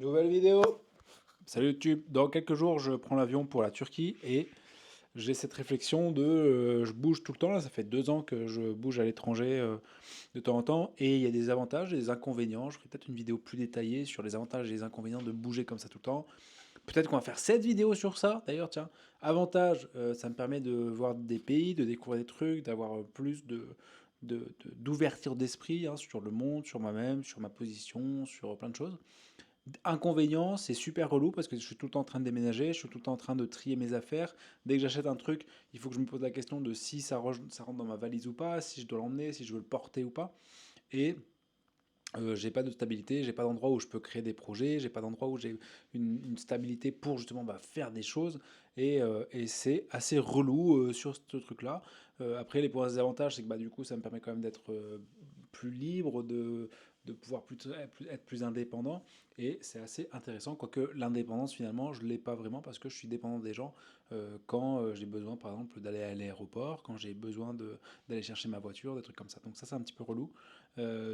Nouvelle vidéo. Salut YouTube. Dans quelques jours, je prends l'avion pour la Turquie et j'ai cette réflexion de je bouge tout le temps. Là, ça fait 2 ans que je bouge à l'étranger de temps en temps et il y a des avantages et des inconvénients. Je ferai peut-être une vidéo plus détaillée sur les avantages et les inconvénients de bouger comme ça tout le temps. Peut-être qu'on va faire cette vidéo sur ça. D'ailleurs, tiens, avantage, ça me permet de voir des pays, de découvrir des trucs, d'avoir plus d'ouverture d'esprit hein, sur le monde, sur moi-même, sur ma position, sur plein de choses. Inconvénient, c'est super relou parce que je suis tout le temps en train de déménager, je suis tout le temps en train de trier mes affaires. Dès que j'achète un truc, il faut que je me pose la question de si ça rentre dans ma valise ou pas, si je dois l'emmener, si je veux le porter ou pas. Et j'ai pas de stabilité, j'ai pas d'endroit où je peux créer des projets, j'ai pas d'endroit où j'ai une stabilité pour justement faire des choses. Et c'est assez relou sur ce truc-là. Après, les points et avantages, c'est que du coup, ça me permet quand même d'être plus libre, de pouvoir être plus indépendant. Et c'est assez intéressant, quoique l'indépendance, finalement, je ne l'ai pas vraiment parce que je suis dépendant des gens quand j'ai besoin, par exemple, d'aller à l'aéroport, quand j'ai besoin d'aller chercher ma voiture, des trucs comme ça. Donc ça, c'est un petit peu relou.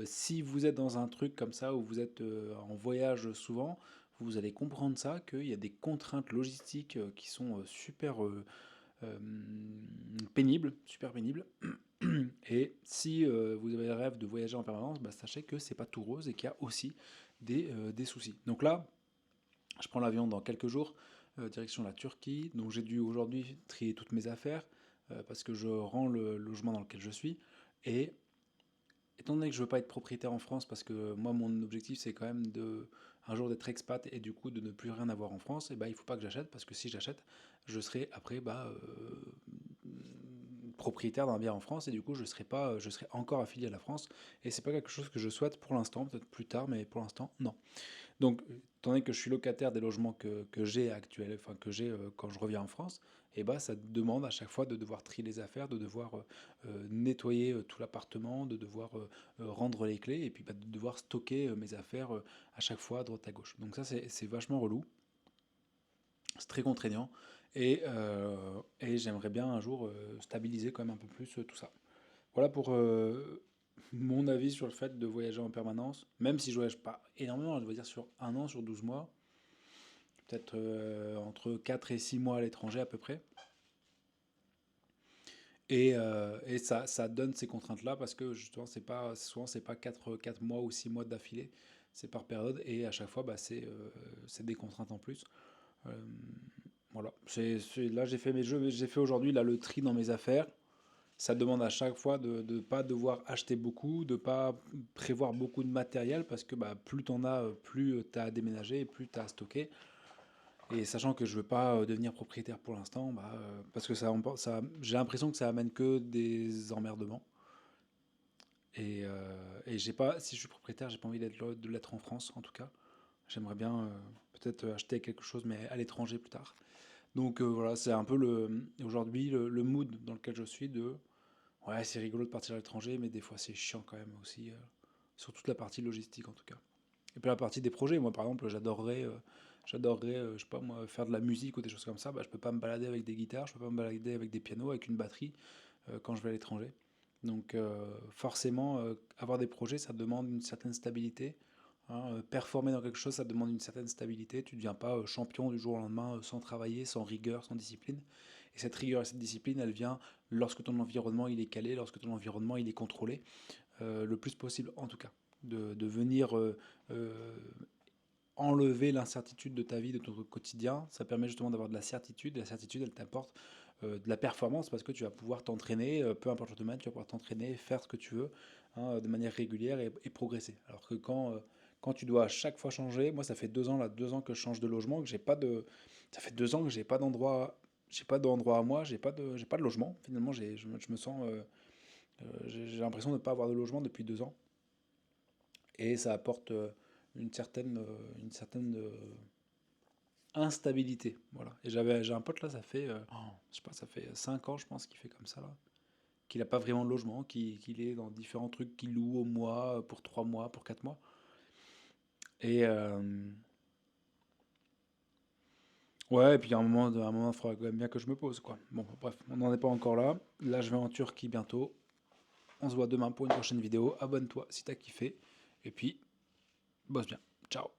Si vous êtes dans un truc comme ça où vous êtes en voyage souvent, vous allez comprendre ça, qu'il y a des contraintes logistiques qui sont euh, pénibles, super pénibles. Et si vous avez le rêve de voyager en permanence, sachez que c'est pas tout rose et qu'il y a aussi des soucis. Donc là, je prends l'avion dans quelques jours, direction la Turquie. Donc j'ai dû aujourd'hui trier toutes mes affaires parce que je rends le logement dans lequel je suis. Et étant donné que je veux pas être propriétaire en France, parce que moi mon objectif c'est quand même de un jour d'être expat et du coup de ne plus rien avoir en France, et il faut pas que j'achète parce que si j'achète, je serai après propriétaire d'un bien en France et du coup je serai encore affilié à la France et c'est pas quelque chose que je souhaite pour l'instant, peut-être plus tard, mais pour l'instant non. Donc, étant donné que je suis locataire des logements que j'ai actuels, enfin que j'ai quand je reviens en France, et ça demande à chaque fois de devoir trier les affaires, de devoir nettoyer tout l'appartement, de devoir rendre les clés, et puis de devoir stocker mes affaires à chaque fois à droite à gauche. Donc ça, c'est vachement relou, c'est très contraignant, et j'aimerais bien un jour stabiliser quand même un peu plus tout ça. Voilà pour mon avis sur le fait de voyager en permanence, même si je voyage pas énormément, je veux dire sur un an, sur 12 mois, peut-être entre 4 et 6 mois à l'étranger à peu près. Et ça donne ces contraintes-là parce que justement, souvent, c'est pas 4 mois ou 6 mois d'affilée, c'est par période et à chaque fois, c'est des contraintes en plus. Euh, voilà, là j'ai fait mes jeux, j'ai fait aujourd'hui là, le tri dans mes affaires. Ça demande à chaque fois de ne pas devoir acheter beaucoup, de ne pas prévoir beaucoup de matériel parce que plus tu en as, plus tu as à déménager et plus tu as à stocker. Et sachant que je ne veux pas devenir propriétaire pour l'instant, parce que j'ai l'impression que ça amène que des emmerdements. Et j'ai pas, si je suis propriétaire, j'ai pas envie de l'être en France en tout cas. J'aimerais bien peut-être acheter quelque chose, mais à l'étranger plus tard. Donc voilà, c'est un peu aujourd'hui le mood dans lequel je suis de ouais, c'est rigolo de partir à l'étranger, mais des fois c'est chiant quand même aussi, sur toute la partie logistique en tout cas. Et puis la partie des projets, moi par exemple, j'adorerais, je sais pas moi, faire de la musique ou des choses comme ça. Je peux pas me balader avec des guitares, je peux pas me balader avec des pianos, avec une batterie quand je vais à l'étranger. Donc forcément, avoir des projets, ça demande une certaine stabilité. Hein. Performer dans quelque chose, ça demande une certaine stabilité. Tu ne deviens pas champion du jour au lendemain sans travailler, sans rigueur, sans discipline. Et cette rigueur et cette discipline, elle vient lorsque ton environnement il est calé, lorsque ton environnement il est contrôlé, le plus possible en tout cas. De venir euh, enlever l'incertitude de ta vie, de ton quotidien, ça permet justement d'avoir de la certitude. Et la certitude, elle t'apporte de la performance parce que tu vas pouvoir t'entraîner, peu importe le domaine, tu vas pouvoir t'entraîner, faire ce que tu veux hein, de manière régulière et progresser. Alors que quand tu dois à chaque fois changer, moi ça fait 2 ans, là, 2 ans que je change de logement, que j'ai pas de. Ça fait 2 ans que j'ai pas d'endroit à moi, j'ai pas de logement. Finalement, je me sens. J'ai l'impression de ne pas avoir de logement depuis 2 ans. Et ça apporte une certaine instabilité. Voilà. Et j'ai un pote là, ça fait, je sais pas, ça fait 5 ans, je pense, qu'il fait comme ça là. Qu'il n'a pas vraiment de logement, qu'il est dans différents trucs qu'il loue au mois, pour 3 mois, pour 4 mois. Et ouais, et puis à un moment, il faudra quand même bien que je me pose, quoi. Bon, bref, on n'en est pas encore là. Là, je vais en Turquie bientôt. On se voit demain pour une prochaine vidéo. Abonne-toi si t'as kiffé. Et puis, bosse bien. Ciao.